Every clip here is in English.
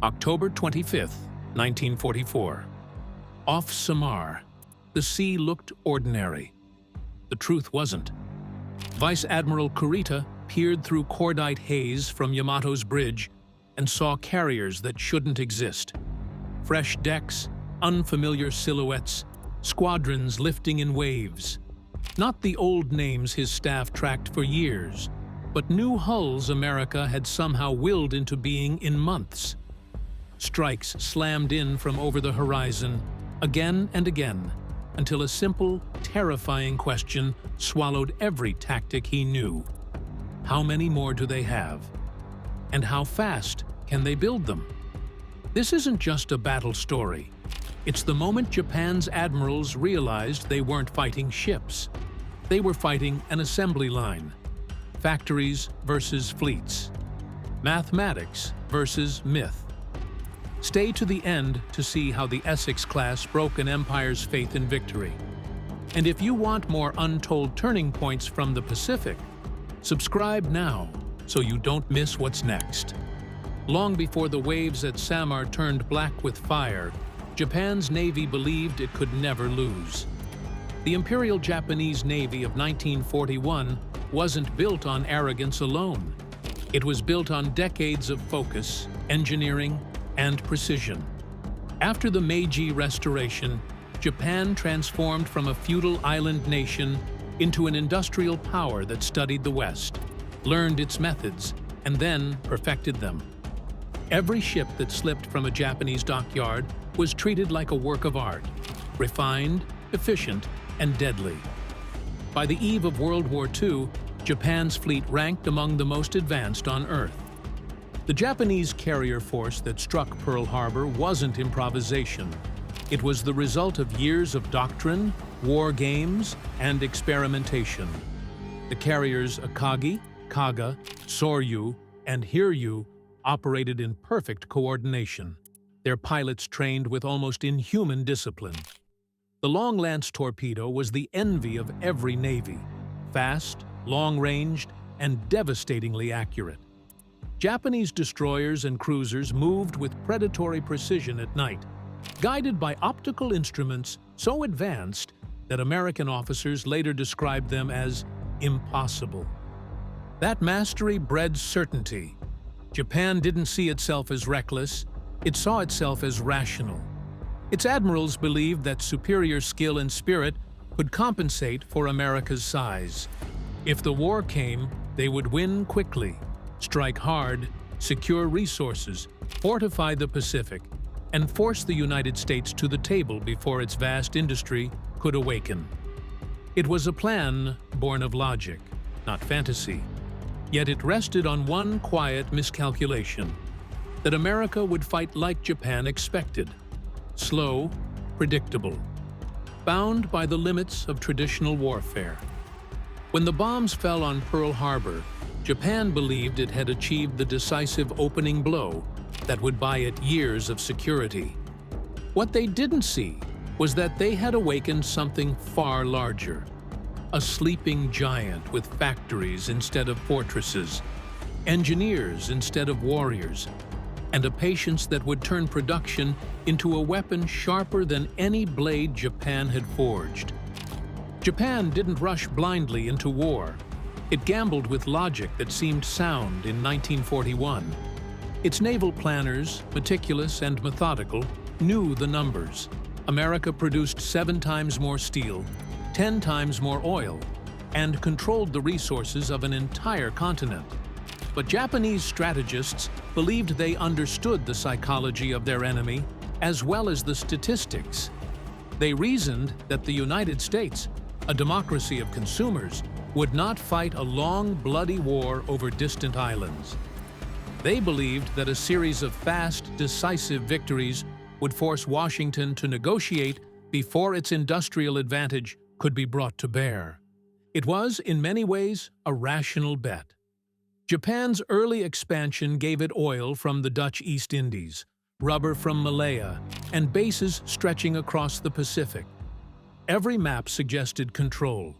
October 25th, 1944. Off Samar, the sea looked ordinary. The truth wasn't. Vice Admiral Kurita peered through cordite haze from Yamato's bridge and saw carriers that shouldn't exist. Fresh decks, unfamiliar silhouettes, squadrons lifting in waves. Not the old names his staff tracked for years, but new hulls America had somehow willed into being in months. Strikes slammed in from over the horizon, again and again, until a simple, terrifying question swallowed every tactic he knew. How many more do they have? And how fast can they build them? This isn't just a battle story. It's the moment Japan's admirals realized they weren't fighting ships. They were fighting an assembly line. Factories versus fleets. Mathematics versus myth. Stay to the end to see how the Essex-class broke an empire's faith in victory. And if you want more untold turning points from the Pacific, subscribe now so you don't miss what's next. Long before the waves at Samar turned black with fire, Japan's Navy believed it could never lose. The Imperial Japanese Navy of 1941 wasn't built on arrogance alone. It was built on decades of focus, engineering, and precision. After the Meiji Restoration, Japan transformed from a feudal island nation into an industrial power that studied the West, learned its methods, and then perfected them. Every ship that slipped from a Japanese dockyard was treated like a work of art, refined, efficient, and deadly. By the eve of World War II, Japan's fleet ranked among the most advanced on Earth. The Japanese carrier force that struck Pearl Harbor wasn't improvisation. It was the result of years of doctrine, war games, and experimentation. The carriers Akagi, Kaga, Soryu, and Hiryu operated in perfect coordination, their pilots trained with almost inhuman discipline. The Long Lance torpedo was the envy of every navy, fast, long-ranged, and devastatingly accurate. Japanese destroyers and cruisers moved with predatory precision at night, guided by optical instruments so advanced that American officers later described them as impossible. That mastery bred certainty. Japan didn't see itself as reckless, it saw itself as rational. Its admirals believed that superior skill and spirit could compensate for America's size. If the war came, they would win quickly, strike hard, secure resources, fortify the Pacific, and force the United States to the table before its vast industry could awaken. It was a plan born of logic, not fantasy. Yet it rested on one quiet miscalculation, that America would fight like Japan expected, slow, predictable, bound by the limits of traditional warfare. When the bombs fell on Pearl Harbor, Japan believed it had achieved the decisive opening blow that would buy it years of security. What they didn't see was that they had awakened something far larger. A sleeping giant with factories instead of fortresses, engineers instead of warriors, and a patience that would turn production into a weapon sharper than any blade Japan had forged. Japan didn't rush blindly into war. It gambled with logic that seemed sound in 1941. Its naval planners, meticulous and methodical, knew the numbers. America produced 7 times more steel, 10 times more oil, and controlled the resources of an entire continent. But Japanese strategists believed they understood the psychology of their enemy as well as the statistics. They reasoned that the United States, a democracy of consumers, would not fight a long, bloody war over distant islands. They believed that a series of fast, decisive victories would force Washington to negotiate before its industrial advantage could be brought to bear. It was, in many ways, a rational bet. Japan's early expansion gave it oil from the Dutch East Indies, rubber from Malaya, and bases stretching across the Pacific. Every map suggested control.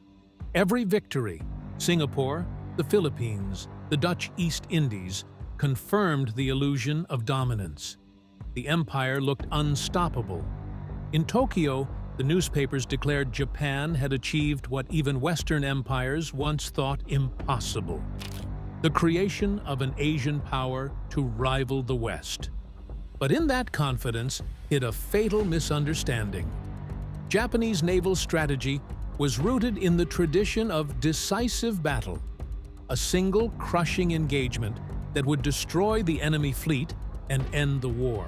Every victory, Singapore, the Philippines, the Dutch East Indies, confirmed the illusion of dominance. The empire looked unstoppable. In Tokyo, the newspapers declared Japan had achieved what even Western empires once thought impossible: the creation of an Asian power to rival the West. But in that confidence hid a fatal misunderstanding. Japanese naval strategy was rooted in the tradition of decisive battle, a single crushing engagement that would destroy the enemy fleet and end the war.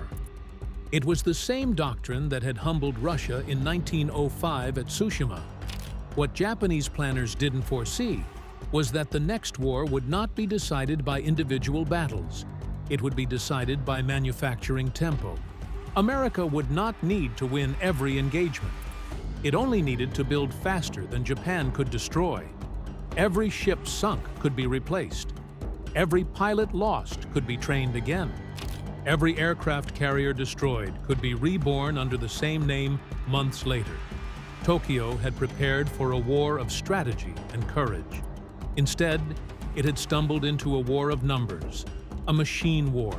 It was the same doctrine that had humbled Russia in 1905 at Tsushima. What Japanese planners didn't foresee was that the next war would not be decided by individual battles. It would be decided by manufacturing tempo. America would not need to win every engagement. It only needed to build faster than Japan could destroy. Every ship sunk could be replaced. Every pilot lost could be trained again. Every aircraft carrier destroyed could be reborn under the same name months later. Tokyo had prepared for a war of strategy and courage. Instead, it had stumbled into a war of numbers, a machine war,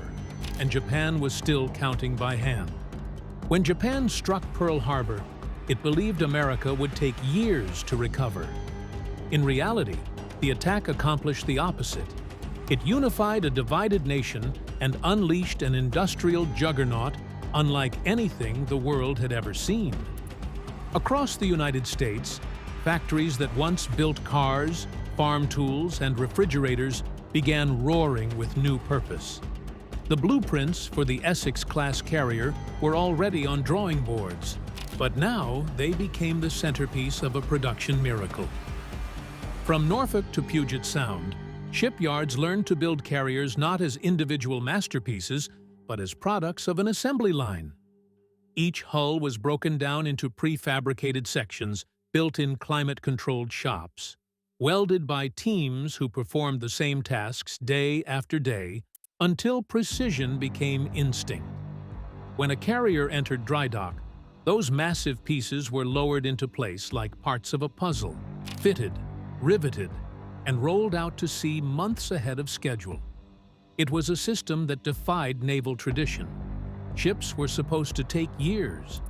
and Japan was still counting by hand. When Japan struck Pearl Harbor, it believed America would take years to recover. In reality, the attack accomplished the opposite. It unified a divided nation and unleashed an industrial juggernaut unlike anything the world had ever seen. Across the United States, factories that once built cars, farm tools, and refrigerators began roaring with new purpose. The blueprints for the Essex-class carrier were already on drawing boards, but now they became the centerpiece of a production miracle. From Norfolk to Puget Sound, shipyards learned to build carriers not as individual masterpieces, but as products of an assembly line. Each hull was broken down into prefabricated sections built in climate-controlled shops, welded by teams who performed the same tasks day after day until precision became instinct. When a carrier entered dry dock, those massive pieces were lowered into place like parts of a puzzle, fitted, riveted, and rolled out to sea months ahead of schedule. It was a system that defied naval tradition. Ships were supposed to take years.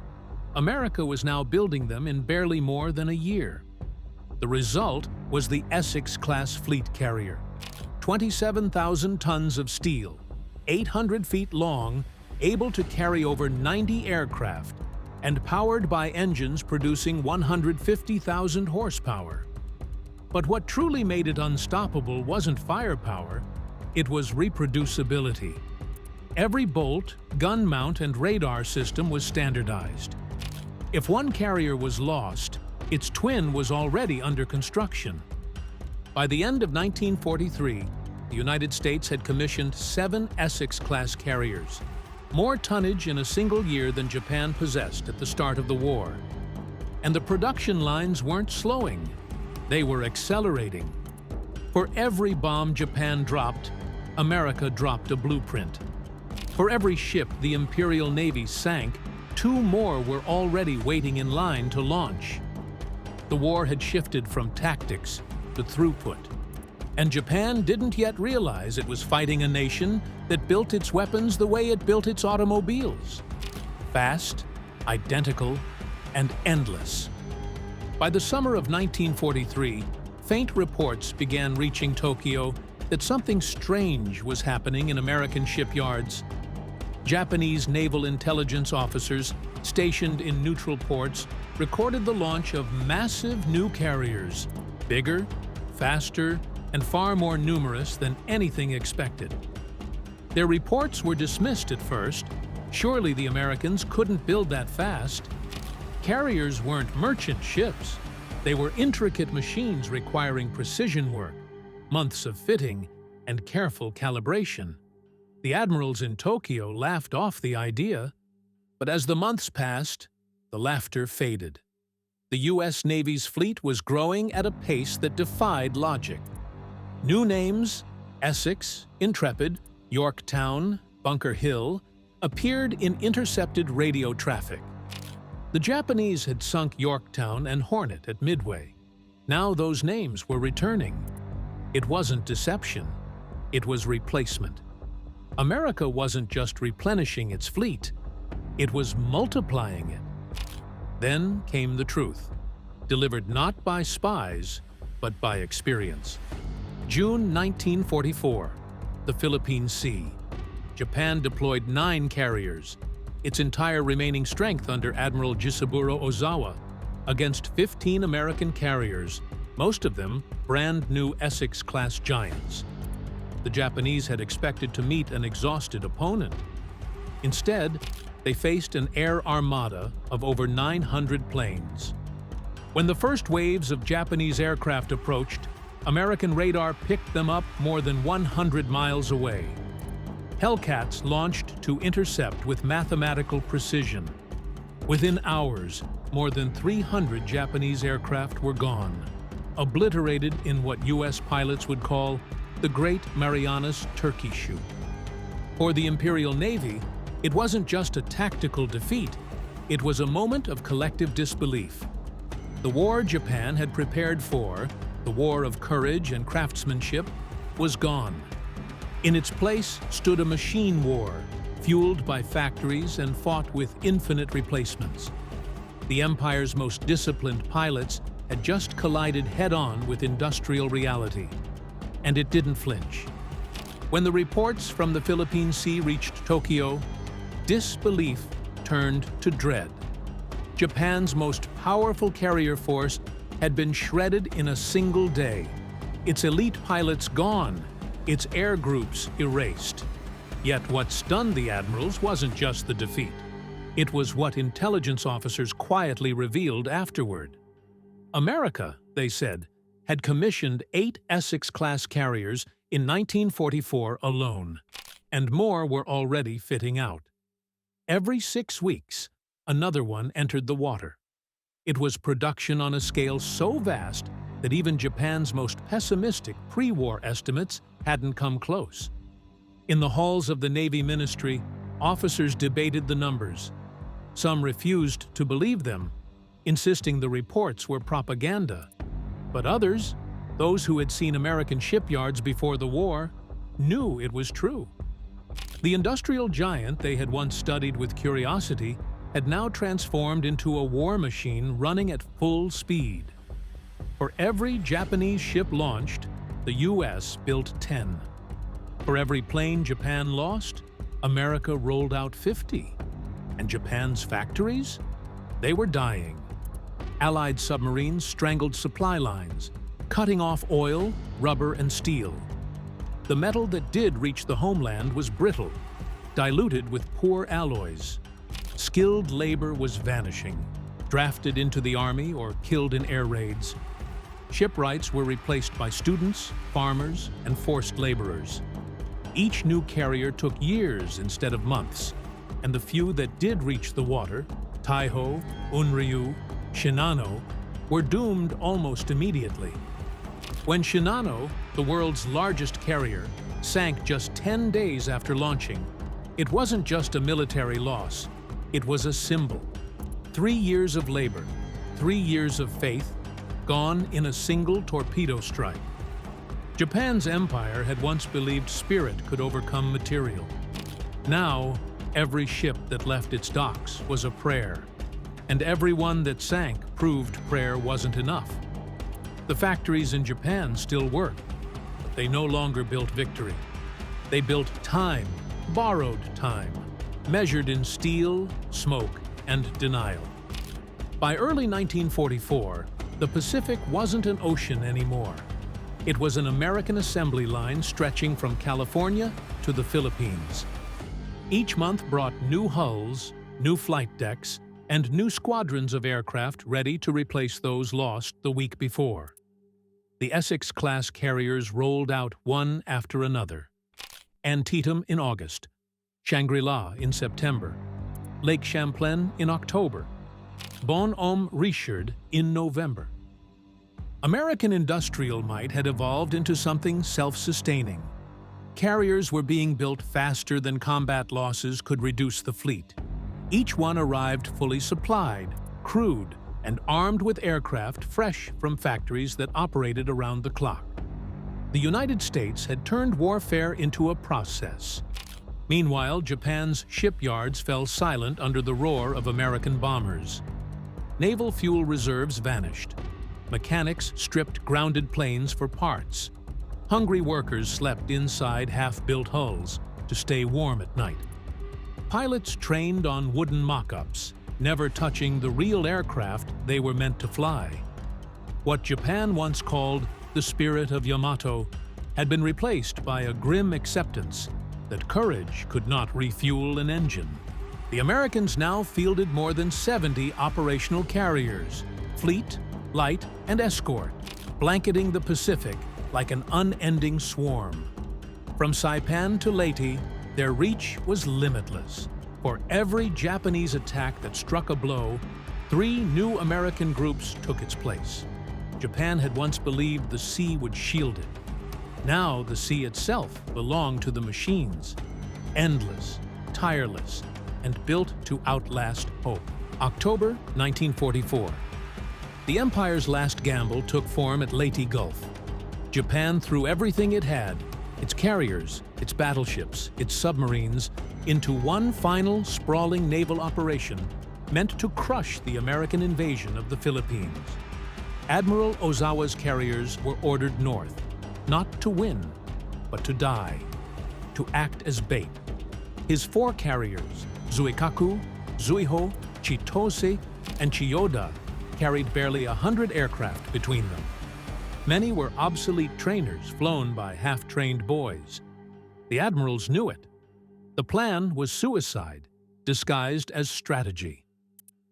America was now building them in barely more than a year. The result was the Essex-class fleet carrier. 27,000 tons of steel, 800 feet long, able to carry over 90 aircraft, and powered by engines producing 150,000 horsepower. But what truly made it unstoppable wasn't firepower, it was reproducibility. Every bolt, gun mount, and radar system was standardized. If one carrier was lost, its twin was already under construction. By the end of 1943, the United States had commissioned 7 Essex-class carriers, more tonnage in a single year than Japan possessed at the start of the war. And the production lines weren't slowing. They were accelerating. For every bomb Japan dropped, America dropped a blueprint. For every ship the Imperial Navy sank, 2 more were already waiting in line to launch. The war had shifted from tactics to throughput, and Japan didn't yet realize it was fighting a nation that built its weapons the way it built its automobiles: fast, identical, and endless. By the summer of 1943, faint reports began reaching Tokyo that something strange was happening in American shipyards. Japanese naval intelligence officers stationed in neutral ports recorded the launch of massive new carriers, bigger, faster, and far more numerous than anything expected. Their reports were dismissed at first. Surely the Americans couldn't build that fast. Carriers weren't merchant ships. They were intricate machines requiring precision work, months of fitting, and careful calibration. The admirals in Tokyo laughed off the idea, but as the months passed, the laughter faded. The U.S. Navy's fleet was growing at a pace that defied logic. New names, Essex, Intrepid, Yorktown, Bunker Hill, appeared in intercepted radio traffic. The Japanese had sunk Yorktown and Hornet at Midway. Now those names were returning. It wasn't deception, it was replacement. America wasn't just replenishing its fleet, it was multiplying it. Then came the truth, delivered not by spies, but by experience. June 1944, the Philippine Sea. Japan deployed 9 carriers, its entire remaining strength under Admiral Jisaburo Ozawa, against 15 American carriers, most of them brand-new Essex-class giants. The Japanese had expected to meet an exhausted opponent. Instead, they faced an air armada of over 900 planes. When the first waves of Japanese aircraft approached, American radar picked them up more than 100 miles away. Hellcats launched to intercept with mathematical precision. Within hours, more than 300 Japanese aircraft were gone, obliterated in what U.S. pilots would call the Great Marianas Turkey Shoot. For the Imperial Navy, it wasn't just a tactical defeat, it was a moment of collective disbelief. The war Japan had prepared for, the war of courage and craftsmanship, was gone. In its place stood a machine war, fueled by factories and fought with infinite replacements. The empire's most disciplined pilots had just collided head-on with industrial reality, and it didn't flinch. When the reports from the Philippine Sea reached Tokyo, disbelief turned to dread. Japan's most powerful carrier force had been shredded in a single day, its elite pilots gone, its air groups erased. Yet what stunned the admirals wasn't just the defeat. It was what intelligence officers quietly revealed afterward. America, they said, had commissioned 8 Essex-class carriers in 1944 alone, and more were already fitting out. Every 6 weeks, another one entered the water. It was production on a scale so vast that even Japan's most pessimistic pre-war estimates hadn't come close. In the halls of the Navy Ministry, officers debated the numbers. Some refused to believe them, insisting the reports were propaganda. But others, those who had seen American shipyards before the war, knew it was true. The industrial giant they had once studied with curiosity had now transformed into a war machine running at full speed. For every Japanese ship launched, the U.S. built 10. For every plane Japan lost, America rolled out 50. And Japan's factories? They were dying. Allied submarines strangled supply lines, cutting off oil, rubber, and steel. The metal that did reach the homeland was brittle, diluted with poor alloys. Skilled labor was vanishing, drafted into the army or killed in air raids. Shipwrights were replaced by students, farmers, and forced laborers. Each new carrier took years instead of months, and the few that did reach the water, Taiho, Unryu, Shinano, were doomed almost immediately. When Shinano, the world's largest carrier, sank just 10 days after launching, it wasn't just a military loss, it was a symbol. 3 years of labor, 3 years of faith, gone in a single torpedo strike. Japan's empire had once believed spirit could overcome material. Now, every ship that left its docks was a prayer, and every one that sank proved prayer wasn't enough. The factories in Japan still worked, but they no longer built victory. They built time, borrowed time, measured in steel, smoke, and denial. By early 1944, the Pacific wasn't an ocean anymore. It was an American assembly line stretching from California to the Philippines. Each month brought new hulls, new flight decks, and new squadrons of aircraft ready to replace those lost the week before. The Essex-class carriers rolled out one after another. Antietam in August, Shangri-La in September, Lake Champlain in October, Bonhomme Richard in November. American industrial might had evolved into something self-sustaining. Carriers were being built faster than combat losses could reduce the fleet. Each one arrived fully supplied, crewed, and armed with aircraft fresh from factories that operated around the clock. The United States had turned warfare into a process. Meanwhile, Japan's shipyards fell silent under the roar of American bombers. Naval fuel reserves vanished. Mechanics stripped grounded planes for parts. Hungry workers slept inside half-built hulls to stay warm at night. Pilots trained on wooden mock-ups, never touching the real aircraft they were meant to fly. What Japan once called the spirit of Yamato had been replaced by a grim acceptance that courage could not refuel an engine. The Americans now fielded more than 70 operational carriers, fleet, light, and escort, blanketing the Pacific like an unending swarm. From Saipan to Leyte, their reach was limitless. For every Japanese attack that struck a blow, 3 new American groups took its place. Japan had once believed the sea would shield it. Now the sea itself belonged to the machines, endless, tireless, and built to outlast hope. October 1944. The Empire's last gamble took form at Leyte Gulf. Japan threw everything it had, its carriers, its battleships, its submarines, into one final, sprawling naval operation meant to crush the American invasion of the Philippines. Admiral Ozawa's carriers were ordered north, not to win, but to die, to act as bait. His 4 carriers, Zuikaku, Zuiho, Chitose, and Chiyoda, carried barely 100 aircraft between them. Many were obsolete trainers flown by half-trained boys. The admirals knew it. The plan was suicide, disguised as strategy.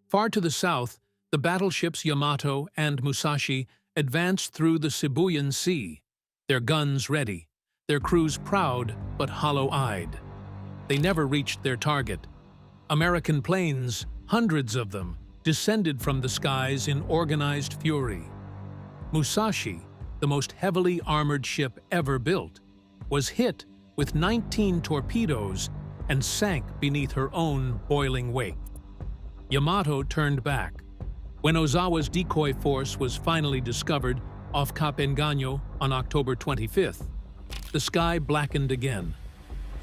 Far to the south, the battleships Yamato and Musashi advanced through the Philippine Sea, their guns ready, their crews proud but hollow-eyed. They never reached their target. American planes, hundreds of them, descended from the skies in organized fury. Musashi, the most heavily armored ship ever built, was hit with 19 torpedoes and sank beneath her own boiling wake. Yamato turned back. When Ozawa's decoy force was finally discovered off Cap Engano on October 25th, the sky blackened again.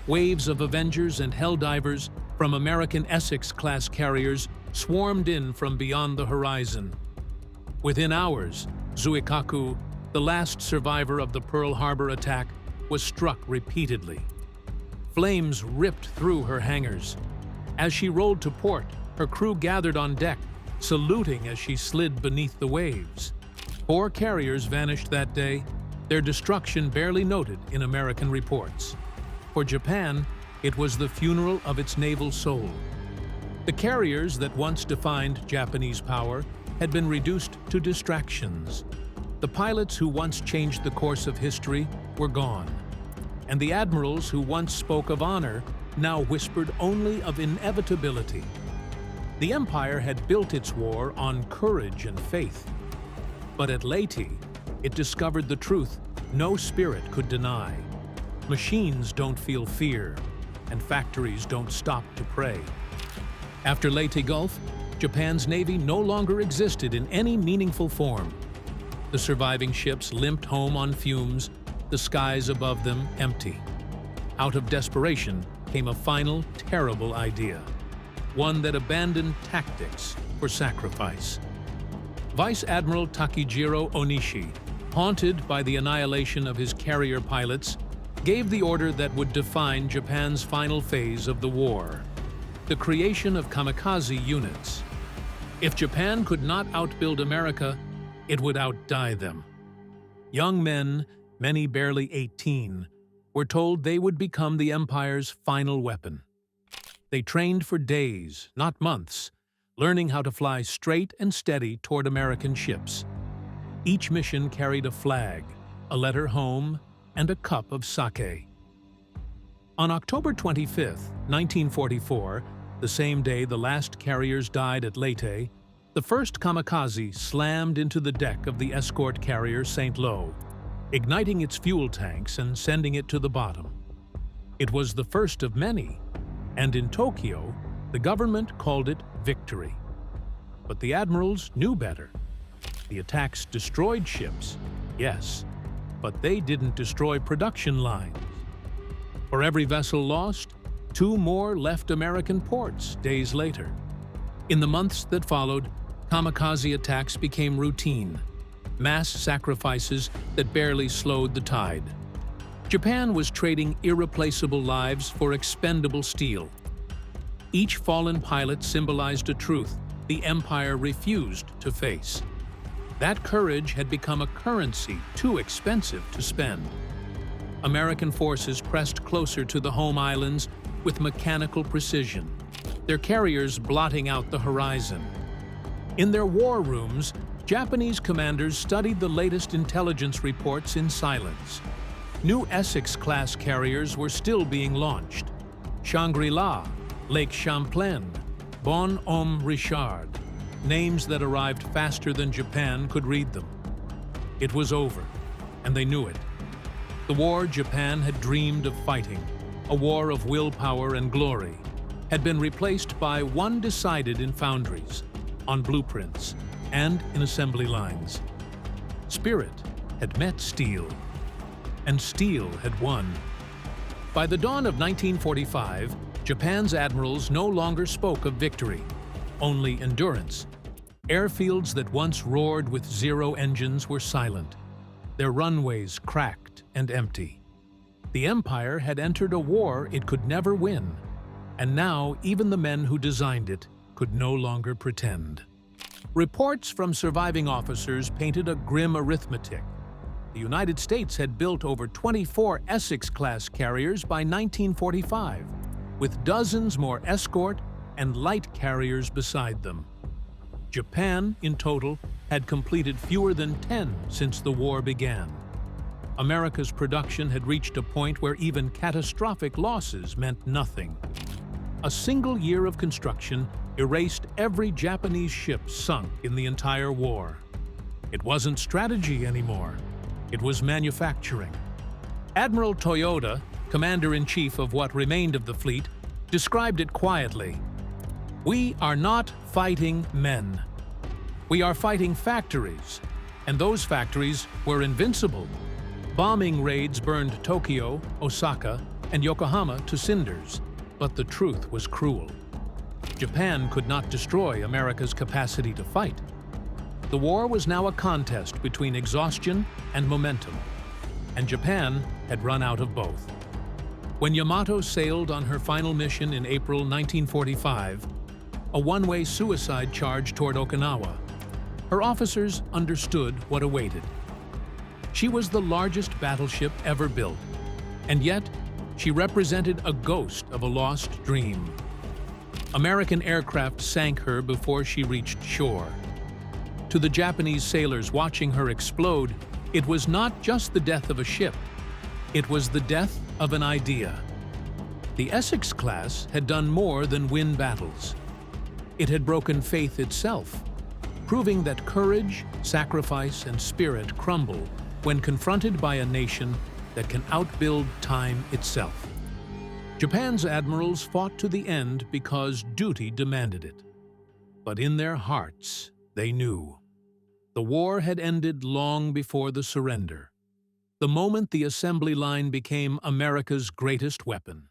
Waves of Avengers and Helldivers from American Essex-class carriers swarmed in from beyond the horizon. Within hours, Zuikaku, the last survivor of the Pearl Harbor attack, was struck repeatedly. Flames ripped through her hangars. As she rolled to port, her crew gathered on deck, saluting as she slid beneath the waves. 4 carriers vanished that day, their destruction barely noted in American reports. For Japan, it was the funeral of its naval soul. The carriers that once defined Japanese power had been reduced to distractions. The pilots who once changed the course of history were gone, and the admirals who once spoke of honor now whispered only of inevitability. The Empire had built its war on courage and faith. But at Leyte, it discovered the truth no spirit could deny. Machines don't feel fear, and factories don't stop to pray. After Leyte Gulf, Japan's navy no longer existed in any meaningful form. The surviving ships limped home on fumes, the skies above them empty. Out of desperation came a final, terrible idea, one that abandoned tactics for sacrifice. Vice Admiral Takejiro Onishi, haunted by the annihilation of his carrier pilots, gave the order that would define Japan's final phase of the war: the creation of kamikaze units. If Japan could not outbuild America, it would outdie them. Young men, many barely 18, were told they would become the Empire's final weapon. They trained for days, not months, learning how to fly straight and steady toward American ships. Each mission carried a flag, a letter home, and a cup of sake. On October 25, 1944, the same day the last carriers died at Leyte, the first kamikaze slammed into the deck of the escort carrier St. Lo, igniting its fuel tanks and sending it to the bottom. It was the first of many, and in Tokyo, the government called it victory. But the admirals knew better. The attacks destroyed ships, yes, but they didn't destroy production lines. For every vessel lost, 2 more left American ports days later. In the months that followed, kamikaze attacks became routine, mass sacrifices that barely slowed the tide. Japan was trading irreplaceable lives for expendable steel. Each fallen pilot symbolized a truth the empire refused to face. That courage had become a currency too expensive to spend. American forces pressed closer to the home islands with mechanical precision, their carriers blotting out the horizon. In their war rooms, Japanese commanders studied the latest intelligence reports in silence. New Essex-class carriers were still being launched. Shangri-La, Lake Champlain, Bon Homme Richard, names that arrived faster than Japan could read them. It was over, and they knew it. The war Japan had dreamed of fighting, a war of willpower and glory, had been replaced by one decided in foundries, on blueprints, and in assembly lines. Spirit had met steel, and steel had won. By the dawn of 1945, Japan's admirals no longer spoke of victory, only endurance. Airfields that once roared with zero engines were silent, their runways cracked and empty. The empire had entered a war it could never win, and now even the men who designed it could no longer pretend. Reports from surviving officers painted a grim arithmetic. The United States had built over 24 Essex-class carriers by 1945, with dozens more escort and light carriers beside them. Japan, in total, had completed fewer than 10 since the war began. America's production had reached a point where even catastrophic losses meant nothing. A single year of construction erased every Japanese ship sunk in the entire war. It wasn't strategy anymore. It was manufacturing. Admiral Toyoda, commander-in-chief of what remained of the fleet, described it quietly. "We are not fighting men. We are fighting factories, and those factories were invincible." Bombing raids burned Tokyo, Osaka, and Yokohama to cinders, but the truth was cruel. Japan could not destroy America's capacity to fight. The war was now a contest between exhaustion and momentum, and Japan had run out of both. When Yamato sailed on her final mission in April 1945, a one-way suicide charge toward Okinawa, her officers understood what awaited. She was the largest battleship ever built, and yet she represented a ghost of a lost dream. American aircraft sank her before she reached shore. To the Japanese sailors watching her explode, it was not just the death of a ship, it was the death of an idea. The Essex-class had done more than win battles. It had broken faith itself, proving that courage, sacrifice, and spirit crumble when confronted by a nation that can outbuild time itself. Japan's admirals fought to the end because duty demanded it. But in their hearts, they knew. The war had ended long before the surrender, the moment the assembly line became America's greatest weapon.